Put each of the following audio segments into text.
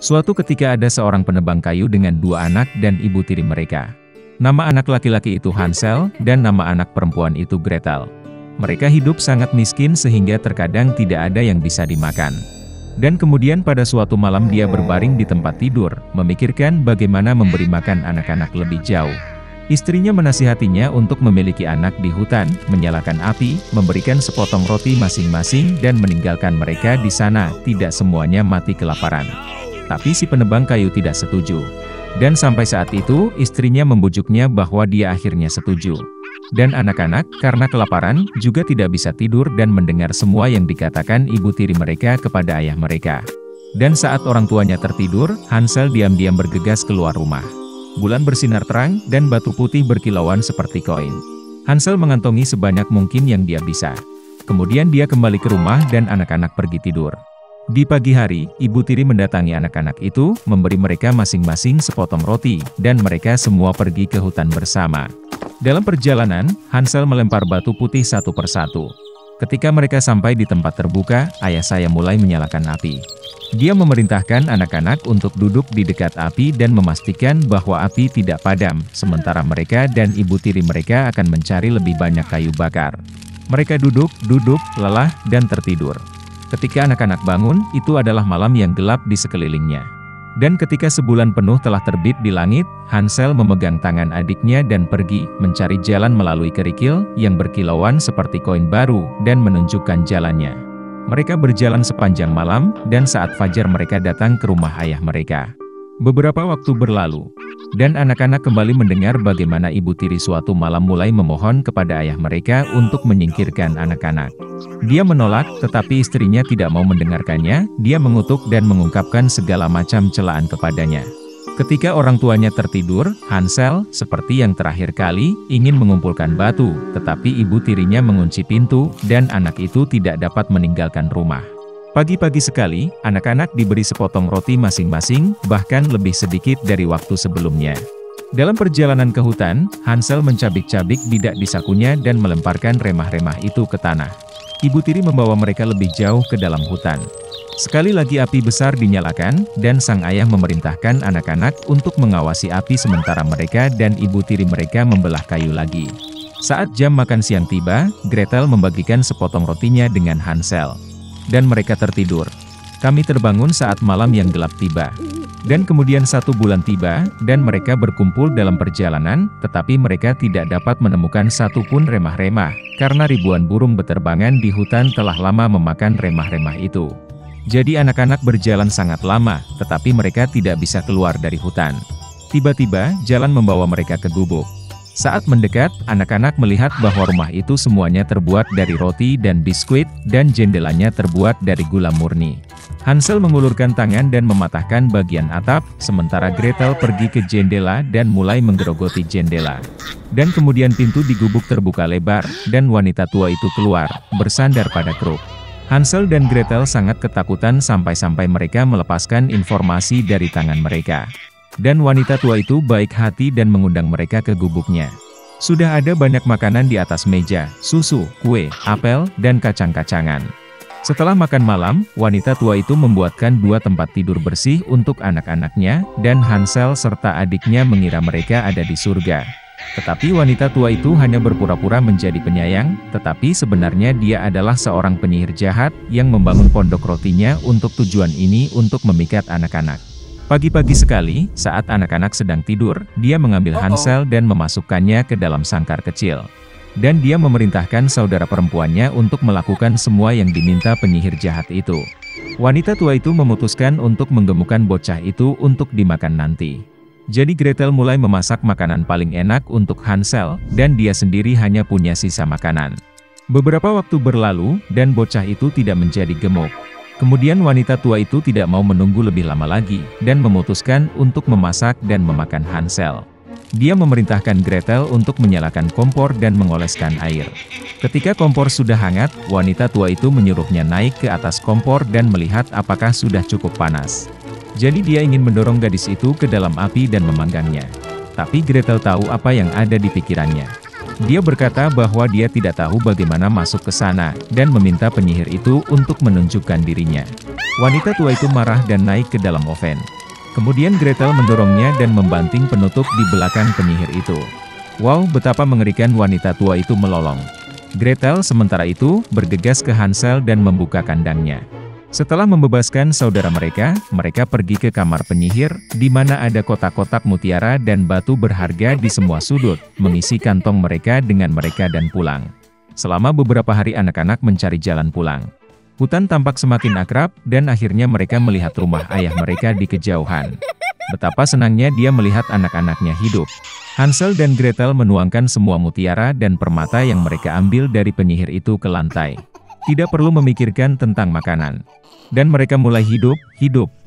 Suatu ketika ada seorang penebang kayu dengan dua anak dan ibu tiri mereka. Nama anak laki-laki itu Hansel, dan nama anak perempuan itu Gretel. Mereka hidup sangat miskin sehingga terkadang tidak ada yang bisa dimakan. Dan kemudian pada suatu malam dia berbaring di tempat tidur, memikirkan bagaimana memberi makan anak-anak lebih jauh. Istrinya menasihatinya untuk memiliki anak di hutan, menyalakan api, memberikan sepotong roti masing-masing dan meninggalkan mereka di sana, tidak semuanya mati kelaparan. Tapi si penebang kayu tidak setuju. Dan sampai saat itu, istrinya membujuknya bahwa dia akhirnya setuju. Dan anak-anak, karena kelaparan, juga tidak bisa tidur dan mendengar semua yang dikatakan ibu tiri mereka kepada ayah mereka. Dan saat orang tuanya tertidur, Hansel diam-diam bergegas keluar rumah. Bulan bersinar terang, dan batu putih berkilauan seperti koin. Hansel mengantongi sebanyak mungkin yang dia bisa. Kemudian dia kembali ke rumah dan anak-anak pergi tidur. Di pagi hari, ibu tiri mendatangi anak-anak itu, memberi mereka masing-masing sepotong roti, dan mereka semua pergi ke hutan bersama. Dalam perjalanan, Hansel melempar batu putih satu persatu. Ketika mereka sampai di tempat terbuka, ayah saya mulai menyalakan api. Dia memerintahkan anak-anak untuk duduk di dekat api dan memastikan bahwa api tidak padam, sementara mereka dan ibu tiri mereka akan mencari lebih banyak kayu bakar. Mereka duduk, lelah, dan tertidur. Ketika anak-anak bangun, itu adalah malam yang gelap di sekelilingnya. Dan ketika sebulan penuh telah terbit di langit, Hansel memegang tangan adiknya dan pergi, mencari jalan melalui kerikil, yang berkilauan seperti koin baru, dan menunjukkan jalannya. Mereka berjalan sepanjang malam, dan saat fajar mereka datang ke rumah ayah mereka. Beberapa waktu berlalu, dan anak-anak kembali mendengar bagaimana ibu tiri suatu malam mulai memohon kepada ayah mereka untuk menyingkirkan anak-anak. Dia menolak, tetapi istrinya tidak mau mendengarkannya. Dia mengutuk dan mengungkapkan segala macam celaan kepadanya. Ketika orang tuanya tertidur, Hansel, seperti yang terakhir kali, ingin mengumpulkan batu, tetapi ibu tirinya mengunci pintu, dan anak itu tidak dapat meninggalkan rumah. Pagi-pagi sekali, anak-anak diberi sepotong roti masing-masing, bahkan lebih sedikit dari waktu sebelumnya. Dalam perjalanan ke hutan, Hansel mencabik-cabik bidak di sakunya dan melemparkan remah-remah itu ke tanah. Ibu tiri membawa mereka lebih jauh ke dalam hutan. Sekali lagi api besar dinyalakan, dan sang ayah memerintahkan anak-anak untuk mengawasi api sementara mereka dan ibu tiri mereka membelah kayu lagi. Saat jam makan siang tiba, Gretel membagikan sepotong rotinya dengan Hansel. Dan mereka tertidur. Kami terbangun saat malam yang gelap tiba. Dan kemudian 1 bulan tiba, dan mereka berkumpul dalam perjalanan, tetapi mereka tidak dapat menemukan satupun remah-remah, karena ribuan burung beterbangan di hutan telah lama memakan remah-remah itu. Jadi anak-anak berjalan sangat lama, tetapi mereka tidak bisa keluar dari hutan. Tiba-tiba, jalan membawa mereka ke gubuk. Saat mendekat, anak-anak melihat bahwa rumah itu semuanya terbuat dari roti dan biskuit, dan jendelanya terbuat dari gula murni. Hansel mengulurkan tangan dan mematahkan bagian atap, sementara Gretel pergi ke jendela dan mulai menggerogoti jendela. Dan kemudian pintu di gubuk terbuka lebar, dan wanita tua itu keluar, bersandar pada kruk. Hansel dan Gretel sangat ketakutan sampai-sampai mereka melepaskan informasi dari tangan mereka. Dan wanita tua itu baik hati dan mengundang mereka ke gubuknya. Sudah ada banyak makanan di atas meja, susu, kue, apel, dan kacang-kacangan. Setelah makan malam, wanita tua itu membuatkan 2 tempat tidur bersih untuk anak-anaknya, dan Hansel serta adiknya mengira mereka ada di surga. Tetapi wanita tua itu hanya berpura-pura menjadi penyayang, tetapi sebenarnya dia adalah seorang penyihir jahat, yang membangun pondok rotinya untuk tujuan ini untuk memikat anak-anak. Pagi-pagi sekali, saat anak-anak sedang tidur, dia mengambil Hansel dan memasukkannya ke dalam sangkar kecil. Dan dia memerintahkan saudara perempuannya untuk melakukan semua yang diminta penyihir jahat itu. Wanita tua itu memutuskan untuk menggemukkan bocah itu untuk dimakan nanti. Jadi Gretel mulai memasak makanan paling enak untuk Hansel, dan dia sendiri hanya punya sisa makanan. Beberapa waktu berlalu, dan bocah itu tidak menjadi gemuk. Kemudian wanita tua itu tidak mau menunggu lebih lama lagi, dan memutuskan untuk memasak dan memakan Hansel. Dia memerintahkan Gretel untuk menyalakan kompor dan mengoleskan air. Ketika kompor sudah hangat, wanita tua itu menyuruhnya naik ke atas kompor dan melihat apakah sudah cukup panas. Jadi dia ingin mendorong gadis itu ke dalam api dan memanggangnya. Tapi Gretel tahu apa yang ada di pikirannya. Dia berkata bahwa dia tidak tahu bagaimana masuk ke sana, dan meminta penyihir itu untuk menunjukkan dirinya. Wanita tua itu marah dan naik ke dalam oven. Kemudian Gretel mendorongnya dan membanting penutup di belakang penyihir itu. Wow, betapa mengerikan wanita tua itu melolong. Gretel sementara itu bergegas ke Hansel dan membuka kandangnya. Setelah membebaskan saudara mereka pergi ke kamar penyihir, di mana ada kotak-kotak mutiara dan batu berharga di semua sudut, mengisi kantong mereka dengan mereka dan pulang. Selama beberapa hari anak-anak mencari jalan pulang. Hutan tampak semakin akrab, dan akhirnya mereka melihat rumah ayah mereka di kejauhan. Betapa senangnya dia melihat anak-anaknya hidup. Hansel dan Gretel menuangkan semua mutiara dan permata yang mereka ambil dari penyihir itu ke lantai. Tidak perlu memikirkan tentang makanan. Dan mereka mulai hidup,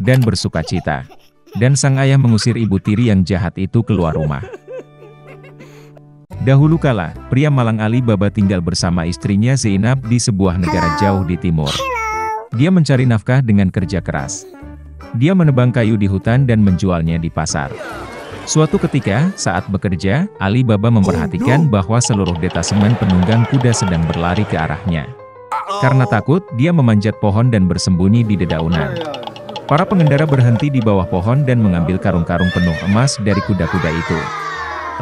dan bersukacita. Dan sang ayah mengusir ibu tiri yang jahat itu keluar rumah. Dahulu kala, pria malang Ali Baba tinggal bersama istrinya Zainab di sebuah negara jauh di timur. Dia mencari nafkah dengan kerja keras. Dia menebang kayu di hutan dan menjualnya di pasar. Suatu ketika, saat bekerja, Ali Baba memperhatikan bahwa seluruh detasemen penunggang kuda sedang berlari ke arahnya. Karena takut, dia memanjat pohon dan bersembunyi di dedaunan. Para pengendara berhenti di bawah pohon dan mengambil karung-karung penuh emas dari kuda-kuda itu.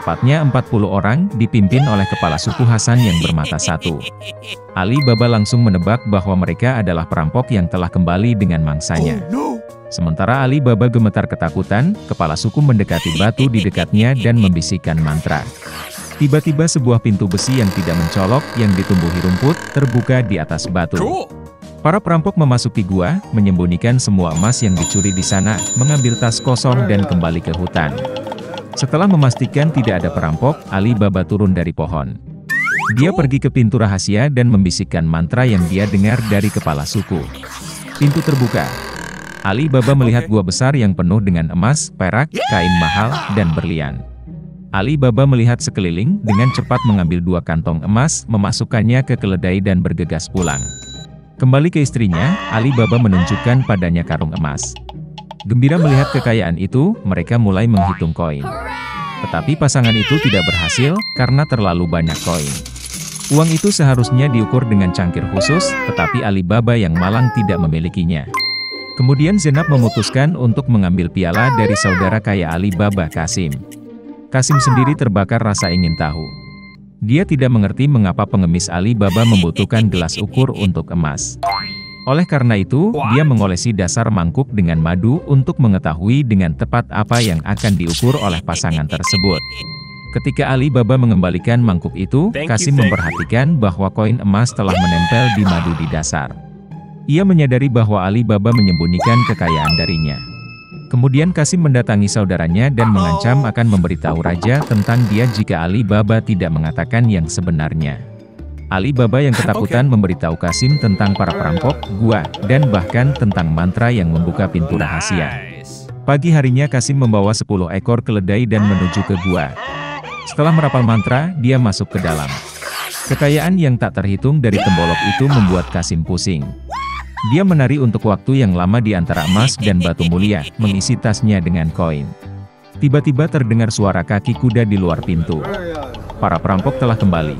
Tepatnya 40 orang, dipimpin oleh kepala suku Hasan yang bermata satu. Ali Baba langsung menebak bahwa mereka adalah perampok yang telah kembali dengan mangsanya. Sementara Ali Baba gemetar ketakutan, kepala suku mendekati batu di dekatnya dan membisikkan mantra. Tiba-tiba sebuah pintu besi yang tidak mencolok, yang ditumbuhi rumput, terbuka di atas batu. Para perampok memasuki gua, menyembunyikan semua emas yang dicuri di sana, mengambil tas kosong dan kembali ke hutan. Setelah memastikan tidak ada perampok, Ali Baba turun dari pohon. Dia pergi ke pintu rahasia dan membisikkan mantra yang dia dengar dari kepala suku. Pintu terbuka. Ali Baba melihat gua besar yang penuh dengan emas, perak, kain mahal, dan berlian. Ali Baba melihat sekeliling, dengan cepat mengambil 2 kantong emas, memasukkannya ke keledai dan bergegas pulang. Kembali ke istrinya, Ali Baba menunjukkan padanya karung emas. Gembira melihat kekayaan itu, mereka mulai menghitung koin. Tetapi pasangan itu tidak berhasil, karena terlalu banyak koin. Uang itu seharusnya diukur dengan cangkir khusus, tetapi Ali Baba yang malang tidak memilikinya. Kemudian Zainab memutuskan untuk mengambil piala dari saudara kaya Ali Baba, Kasim. Kasim sendiri terbakar rasa ingin tahu. Dia tidak mengerti mengapa pengemis Ali Baba membutuhkan gelas ukur untuk emas. Oleh karena itu, dia mengolesi dasar mangkuk dengan madu untuk mengetahui dengan tepat apa yang akan diukur oleh pasangan tersebut. Ketika Ali Baba mengembalikan mangkuk itu, Kasim memperhatikan bahwa koin emas telah menempel di madu di dasar. Ia menyadari bahwa Ali Baba menyembunyikan kekayaan darinya. Kemudian Kasim mendatangi saudaranya dan mengancam akan memberitahu raja tentang dia jika Ali Baba tidak mengatakan yang sebenarnya. Ali Baba yang ketakutan memberitahu Kasim tentang para perampok, gua, dan bahkan tentang mantra yang membuka pintu rahasia. Pagi harinya Kasim membawa 10 ekor keledai dan menuju ke gua. Setelah merapal mantra, dia masuk ke dalam. Kekayaan yang tak terhitung dari tembolok itu membuat Kasim pusing. Dia menari untuk waktu yang lama di antara emas dan batu mulia, mengisi tasnya dengan koin. Tiba-tiba terdengar suara kaki kuda di luar pintu. Para perampok telah kembali.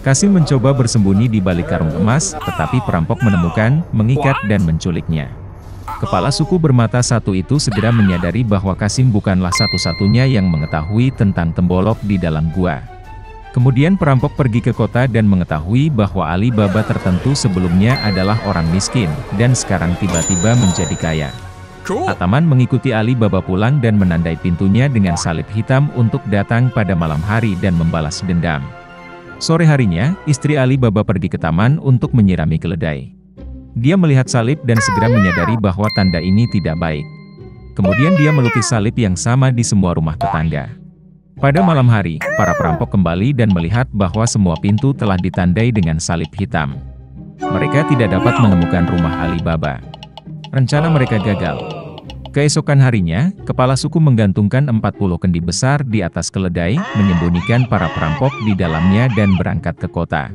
Kasim mencoba bersembunyi di balik karung emas, tetapi perampok menemukan, mengikat dan menculiknya. Kepala suku bermata satu itu segera menyadari bahwa Kasim bukanlah satu-satunya yang mengetahui tentang tembolok di dalam gua. Kemudian perampok pergi ke kota dan mengetahui bahwa Ali Baba tertentu sebelumnya adalah orang miskin, dan sekarang tiba-tiba menjadi kaya. Ataman mengikuti Ali Baba pulang dan menandai pintunya dengan salib hitam untuk datang pada malam hari dan membalas dendam. Sore harinya, istri Ali Baba pergi ke taman untuk menyirami keledai. Dia melihat salib dan segera menyadari bahwa tanda ini tidak baik. Kemudian dia melukis salib yang sama di semua rumah tetangga. Pada malam hari, para perampok kembali dan melihat bahwa semua pintu telah ditandai dengan salib hitam. Mereka tidak dapat menemukan rumah Ali Baba. Rencana mereka gagal. Keesokan harinya, kepala suku menggantungkan 40 kendi besar di atas keledai, menyembunyikan para perampok di dalamnya dan berangkat ke kota.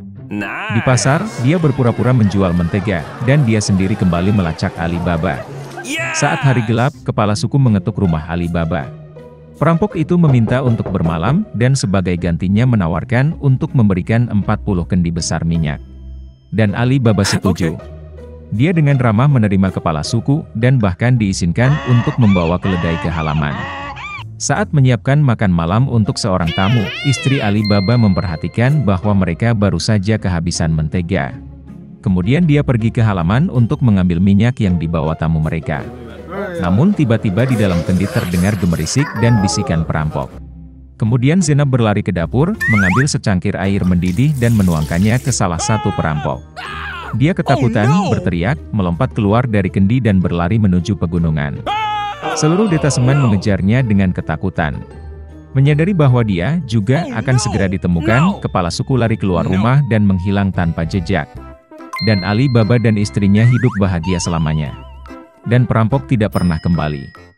Di pasar, dia berpura-pura menjual mentega, dan dia sendiri kembali melacak Ali Baba. Saat hari gelap, kepala suku mengetuk rumah Ali Baba. Perampok itu meminta untuk bermalam dan sebagai gantinya menawarkan untuk memberikan 40 kendi besar minyak. Dan Ali Baba setuju. Dia dengan ramah menerima kepala suku dan bahkan diizinkan untuk membawa keledai ke halaman. Saat menyiapkan makan malam untuk seorang tamu, istri Ali Baba memperhatikan bahwa mereka baru saja kehabisan mentega. Kemudian dia pergi ke halaman untuk mengambil minyak yang dibawa tamu mereka. Namun tiba-tiba di dalam kendi terdengar gemerisik dan bisikan perampok. Kemudian Zainab berlari ke dapur, mengambil secangkir air mendidih dan menuangkannya ke salah satu perampok. Dia ketakutan, berteriak, melompat keluar dari kendi dan berlari menuju pegunungan. Seluruh detasemen mengejarnya dengan ketakutan. Menyadari bahwa dia juga akan segera ditemukan, kepala suku lari keluar rumah dan menghilang tanpa jejak. Dan Ali Baba dan istrinya hidup bahagia selamanya. Dan perampok tidak pernah kembali.